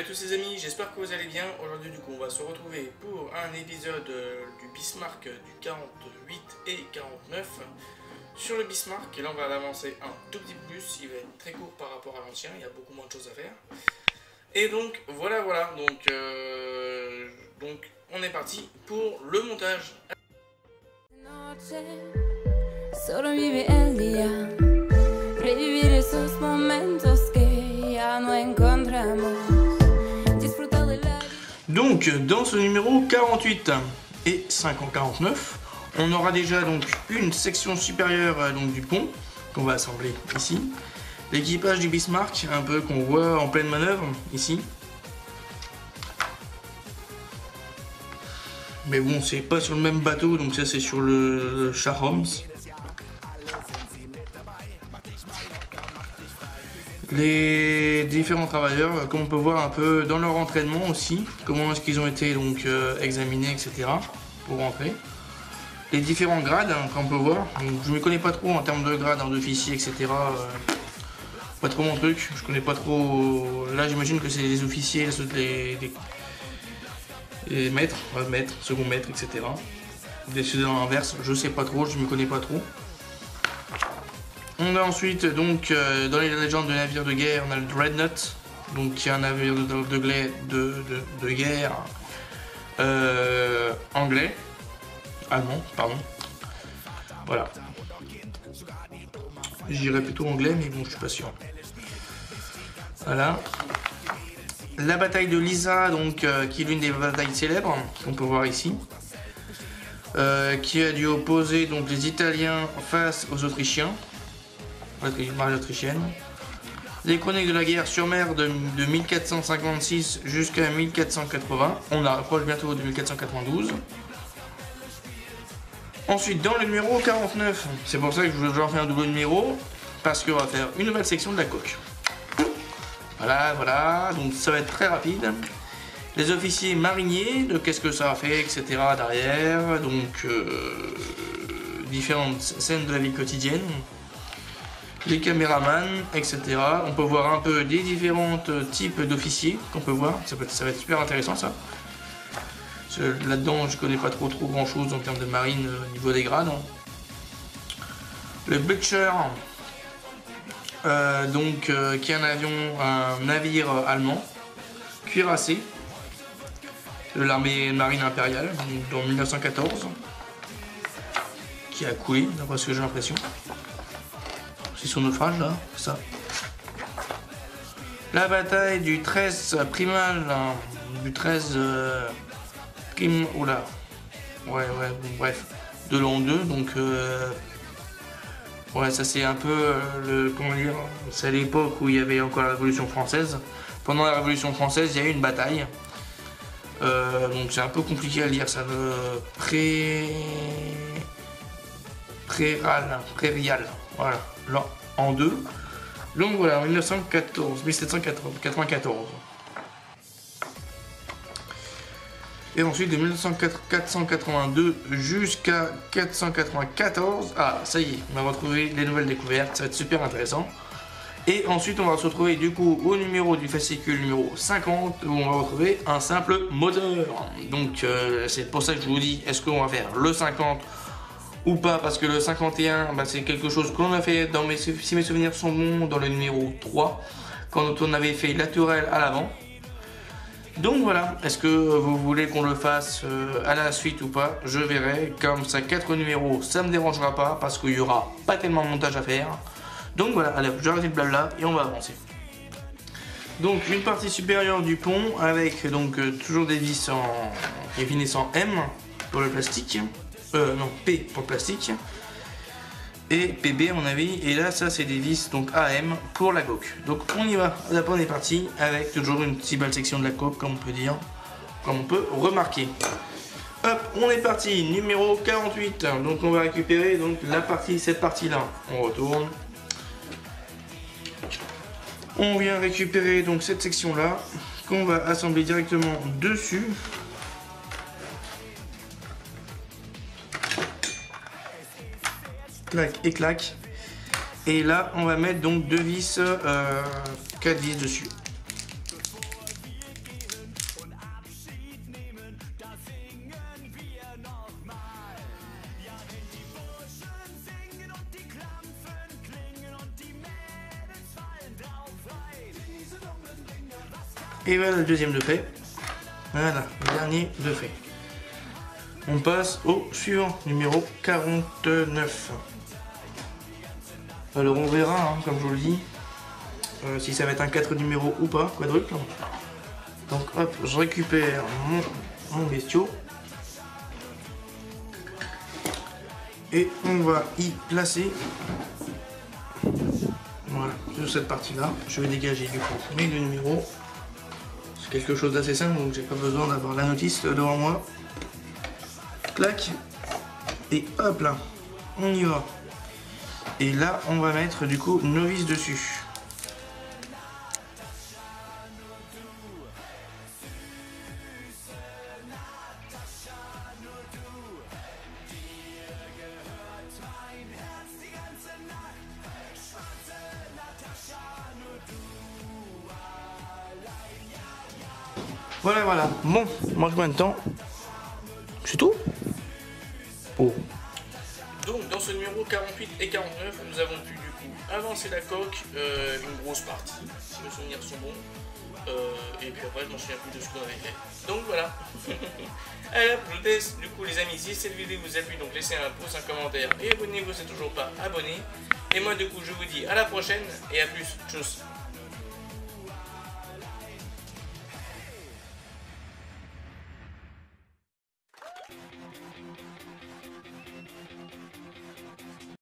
tous les amis, j'espère que vous allez bien. Aujourd'hui du coup on va se retrouver pour un épisode du Bismarck du 48 et 49 sur le Bismarck. Et là on va l'avancer un tout petit peu plus, il va être très court par rapport à l'ancien, il y a beaucoup moins de choses à faire. Et donc voilà, donc on est parti pour le montage. Sobrevivir el día, revivir esos momentos que ya no encontramos, disfrutar de la vida. Donc dans ce numéro 48 et 49, on aura déjà donc une section supérieure donc du pont qu'on va assembler ici, l'équipage du Bismarck un peu qu'on voit en pleine manœuvre ici. Mais bon, c'est pas sur le même bateau, donc ça c'est sur le Charoms. Les différents travailleurs, comme on peut voir un peu dans leur entraînement aussi, comment est-ce qu'ils ont été donc examinés, etc. pour rentrer. Les différents grades, hein, comme on peut voir. Donc, je ne me connais pas trop en termes de grades, hein, d'officier, etc. Pas trop mon truc, je connais pas trop. Là, j'imagine que c'est les officiers, les maîtres, second maître, etc. Des dans l'inverse, je sais pas trop, je me connais pas trop. On a ensuite donc dans les légendes de navires de guerre, on a le Dreadnought, donc qui est un navire de guerre allemand, pardon. Voilà. J'irais plutôt anglais, mais bon, je suis pas sûr. Voilà. La bataille de Lisa, donc qui est l'une des batailles célèbres qu'on peut voir ici, qui a dû opposer donc les Italiens face aux Autrichiens. Marine autrichienne. Les chroniques de la guerre sur mer de 1456 jusqu'à 1480. On approche bientôt de 1492. Ensuite, dans le numéro 49, c'est pour ça que je vous en fais un double numéro, parce qu'on va faire une nouvelle section de la coque. Voilà, donc ça va être très rapide. Les officiers mariniers, de qu'est-ce que ça a fait, etc. derrière. Donc, différentes scènes de la vie quotidienne. Les caméramans, etc. On peut voir un peu des différents types d'officiers qu'on peut voir. Ça va être super intéressant ça. Là-dedans, je connais pas trop grand chose en termes de marine au niveau des grades. Le Butcher, qui est un navire allemand, cuirassé de l'armée marine impériale, donc, en 1914, qui a coulé, d'après ce que j'ai l'impression. C'est son naufrage là, ça. La bataille du 13 primal, du 13 oula. Ouais, bon, bref. De l'an 2, donc ouais, ça c'est un peu comment dire, c'est à l'époque où il y avait encore la Révolution française. Pendant la Révolution française, il y a eu une bataille. Donc c'est un peu compliqué à lire, ça veut prairial, voilà, là, en 2. Donc voilà, en 1794. Et ensuite de 1482 jusqu'à 494, ah ça y est, on va retrouver les nouvelles découvertes, ça va être super intéressant. Et ensuite on va se retrouver du coup au numéro du fascicule numéro 50, où on va retrouver un simple moteur. Donc c'est pour ça que je vous dis, est-ce qu'on va faire le 50 ou pas, parce que le 51, bah, c'est quelque chose qu'on a fait, si mes souvenirs sont bons, dans le numéro 3, quand on avait fait la tourelle à l'avant. Donc voilà, est-ce que vous voulez qu'on le fasse à la suite ou pas? Je verrai, comme ça 4 numéros, ça me dérangera pas, parce qu'il n'y aura pas tellement de montage à faire. Donc voilà, allez, je vais arrêter le blabla et on va avancer. Donc une partie supérieure du pont, avec donc toujours des vis qui finissent en M pour le plastique. Non, P pour le plastique. Et PB à mon avis. Et là, ça c'est des vis donc AM pour la coque. Donc on y va. D'abord on est parti avec toujours une si belle section de la coque, comme on peut dire, comme on peut remarquer. Hop, on est parti. Numéro 48. Donc on va récupérer donc cette partie là. On retourne. On vient récupérer donc cette section là qu'on va assembler directement dessus. Clac et clac. Et là, on va mettre donc 2 vis, 4 vis dessus. Et voilà le deuxième de fait. Voilà, le dernier de fait. On passe au suivant, numéro 49. Alors on verra, hein, comme je vous le dis, si ça va être un 4 numéro ou pas, quadruple. Donc hop, je récupère mon bestiau. Et on va y placer, voilà, sur cette partie-là. Je vais dégager du coup mes deux numéros. C'est quelque chose d'assez simple, donc j'ai pas besoin d'avoir la notice devant moi. Clac. Et hop là, on y va. Et là, on va mettre du coup novice dessus. Voilà, voilà. Bon, mange combien de temps? C'est tout? Oh. Donc, dans ce numéro 48 et 49, nous avons pu du coup avancer la coque, une grosse partie, si mes souvenirs sont bons. Et puis après, je m'en souviens plus de ce qu'on avait fait. Donc voilà. Alors, je vous laisse du coup, les amis, si cette vidéo vous a plu, donc laissez un pouce, un commentaire et abonnez-vous si c'est toujours pas abonné. Et moi, du coup, je vous dis à la prochaine et à plus. Tchuss.